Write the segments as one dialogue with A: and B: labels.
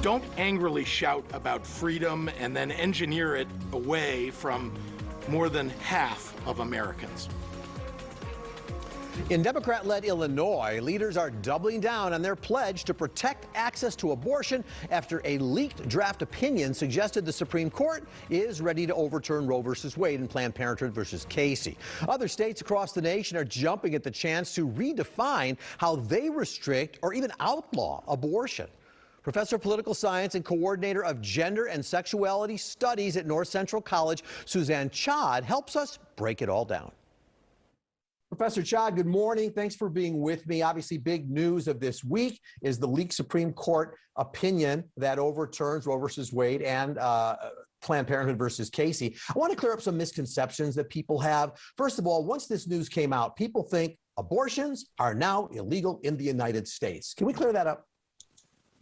A: Don't angrily shout about freedom and then engineer it away from more than half of Americans.
B: In Democrat-led Illinois, leaders are doubling down on their pledge to protect access to abortion after a leaked draft opinion suggested the Supreme Court is ready to overturn Roe v. Wade and Planned Parenthood v. Casey. Other states across the nation are jumping at the chance to redefine how they restrict or even outlaw abortion. Professor of Political Science and coordinator of Gender and Sexuality Studies at North Central College, Suzanne Chad, helps us break it all down. Professor Chad, good morning. Thanks for being with me. Obviously, big news of this week is the leaked Supreme Court opinion that overturns Roe v. Wade and Planned Parenthood versus Casey. I want to clear up some misconceptions that people have. First of all, once this news came out, people think abortions are now illegal in the United States. Can we clear that up?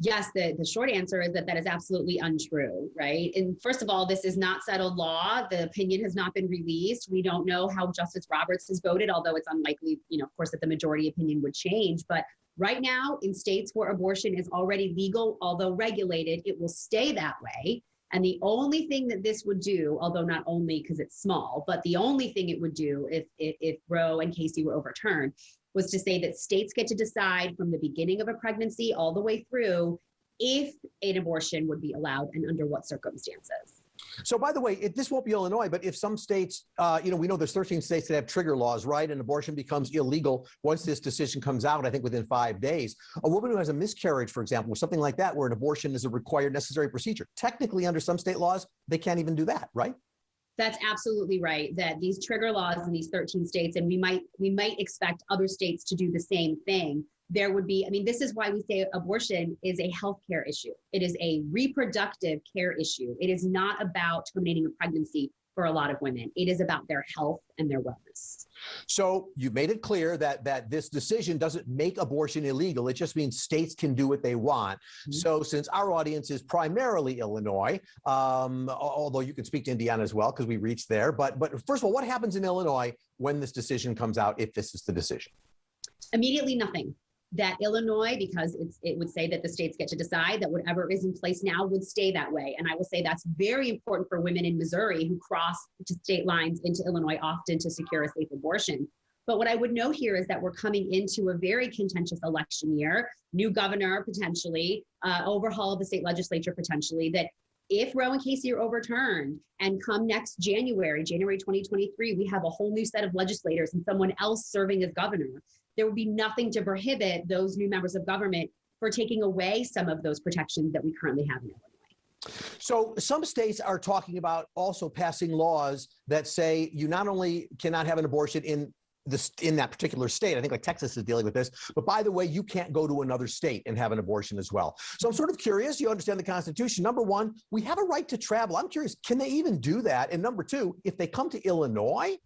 C: Yes, the short answer is that is absolutely untrue, right? And first of all, this is not settled law. The opinion has not been released. We don't know how Justice Roberts has voted, although it's unlikely, of course, that the majority opinion would change. But right now, in states where abortion is already legal, although regulated, it will stay that way. And the only thing that this would do, although not only because it's small, but the only thing it would do if Roe and Casey were overturned was to say that states get to decide from the beginning of a pregnancy all the way through if an abortion would be allowed and under what circumstances.
B: So, by the way, this won't be Illinois, but if some states, we know there's 13 states that have trigger laws, right? And abortion becomes illegal once this decision comes out, I think within 5 days. A woman who has a miscarriage, for example, or something like that, where an abortion is a required necessary procedure, technically under some state laws, they can't even do that, right?
C: That's absolutely right, that these trigger laws in these 13 states, and we might expect other states to do the same thing. There would be, this is why we say abortion is a healthcare issue. It is a reproductive care issue. It is not about terminating a pregnancy for a lot of women. It is about their health and their wellness.
B: So you've made it clear that this decision doesn't make abortion illegal. It just means states can do what they want. Mm-hmm. So since our audience is primarily Illinois, although you can speak to Indiana as well because we reached there. But first of all, what happens in Illinois when this decision comes out, if this is the decision?
C: Immediately nothing. That Illinois, because it would say that the states get to decide that whatever is in place now would stay that way. And I will say that's very important for women in Missouri who cross to state lines into Illinois often to secure a safe abortion. But what I would note here is that we're coming into a very contentious election year, new governor potentially, overhaul of the state legislature potentially, that if Roe and Casey are overturned and come next January 2023, we have a whole new set of legislators and someone else serving as governor. There would be nothing to prohibit those new members of government for taking away some of those protections that we currently have in Illinois.
B: So some states are talking about also passing laws that say you not only cannot have an abortion in that particular state, I think like Texas is dealing with this, but by the way, you can't go to another state and have an abortion as well. So I'm sort of curious, you understand the Constitution. Number one, we have a right to travel. I'm curious, can they even do that? And number two, if they come to Illinois,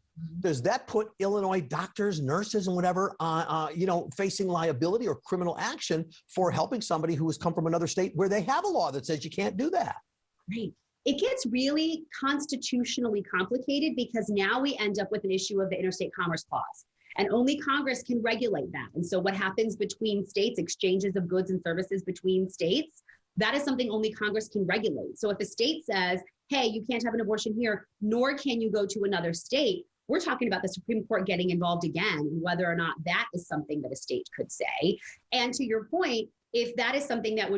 B: does that put Illinois doctors, nurses, and whatever, facing liability or criminal action for helping somebody who has come from another state where they have a law that says you can't do that?
C: Right. It gets really constitutionally complicated because now we end up with an issue of the Interstate Commerce Clause, and only Congress can regulate that. And so what happens between states, exchanges of goods and services between states, that is something only Congress can regulate. So if a state says, hey, you can't have an abortion here, nor can you go to another state, we're talking about the Supreme Court getting involved again, and whether or not that is something that a state could say. And to your point, if that is something that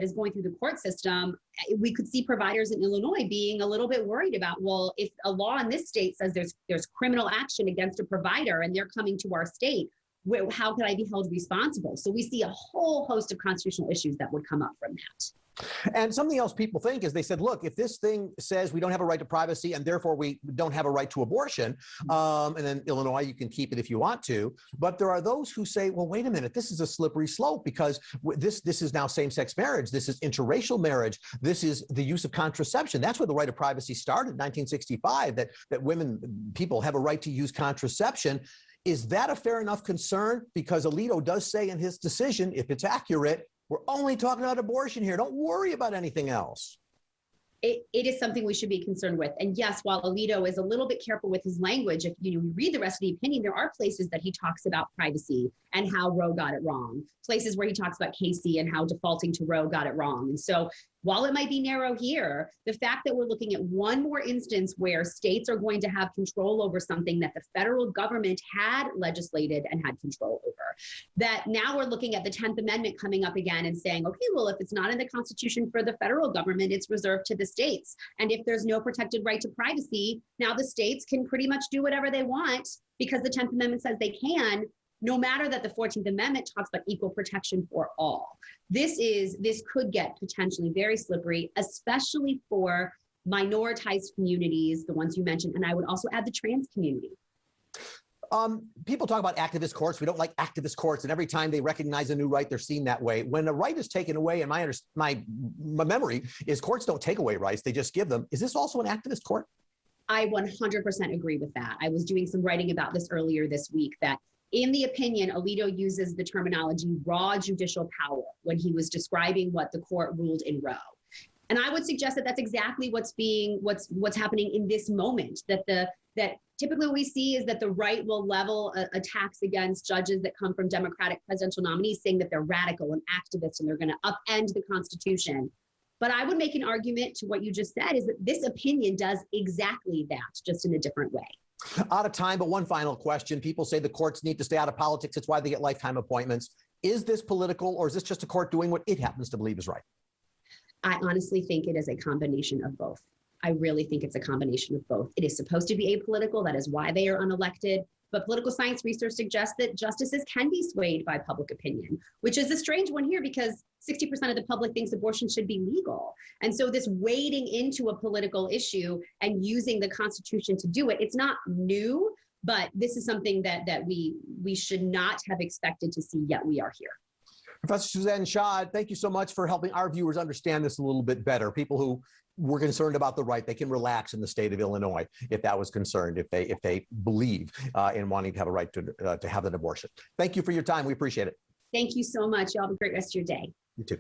C: is going through the court system, we could see providers in Illinois being a little bit worried about, well, if a law in this state says there's criminal action against a provider and they're coming to our state, how could I be held responsible? So we see a whole host of constitutional issues that would come up from that.
B: And something else people think is they said, look, if this thing says we don't have a right to privacy and therefore we don't have a right to abortion, and then Illinois, you can keep it if you want to. But there are those who say, well, wait a minute, this is a slippery slope because this is now same-sex marriage. This is interracial marriage. This is the use of contraception. That's where the right of privacy started in 1965, that people have a right to use contraception. Is that a fair enough concern? Because Alito does say in his decision, if it's accurate, we're only talking about abortion here. Don't worry about anything else.
C: it is something we should be concerned with. And yes, while Alito is a little bit careful with his language, if you read the rest of the opinion, there are places that he talks about privacy and how Roe got it wrong, places where he talks about Casey and how defaulting to Roe got it wrong. And so while it might be narrow here, the fact that we're looking at one more instance where states are going to have control over something that the federal government had legislated and had control over, that now we're looking at the 10th Amendment coming up again and saying, okay, well, if it's not in the Constitution for the federal government, it's reserved to the states. And if there's no protected right to privacy, now the states can pretty much do whatever they want because the 10th Amendment says they can, no matter that the 14th Amendment talks about equal protection for all. This could get potentially very slippery, especially for minoritized communities, the ones you mentioned, and I would also add the trans community.
B: People talk about activist courts. We don't like activist courts, and every time they recognize a new right, they're seen that way. When a right is taken away, and my memory is courts don't take away rights, they just give them. Is this also an activist court?
C: I 100% agree with that. I was doing some writing about this earlier this week, that in the opinion, Alito uses the terminology raw judicial power when he was describing what the court ruled in Roe. And I would suggest that that's exactly what's happening in this moment, that typically what we see is that the right will level attacks against judges that come from Democratic presidential nominees, saying that they're radical and activists and they're going to upend the Constitution. But I would make an argument to what you just said, is that this opinion does exactly that, just in a different way.
B: Out of time, but one final question. People say the courts need to stay out of politics. It's why they get lifetime appointments. Is this political, or is this just a court doing what it happens to believe is right?
C: I honestly think it is a combination of both. I really think it's a combination of both. It is supposed to be apolitical. That is why they are unelected. But political science research suggests that justices can be swayed by public opinion, which is a strange one here because 60% of the public thinks abortion should be legal. And so this wading into a political issue and using the Constitution to do it, it's not new, but this is something that we should not have expected to see, yet we are here.
B: Professor Suzanne Schad, thank you so much for helping our viewers understand this a little bit better. People who were concerned about the right, they can relax in the state of Illinois if that was concerned, if they believe in wanting to have a right to have an abortion. Thank you for your time. We appreciate it.
C: Thank you so much. Y'all have a great rest of your day.
B: You too.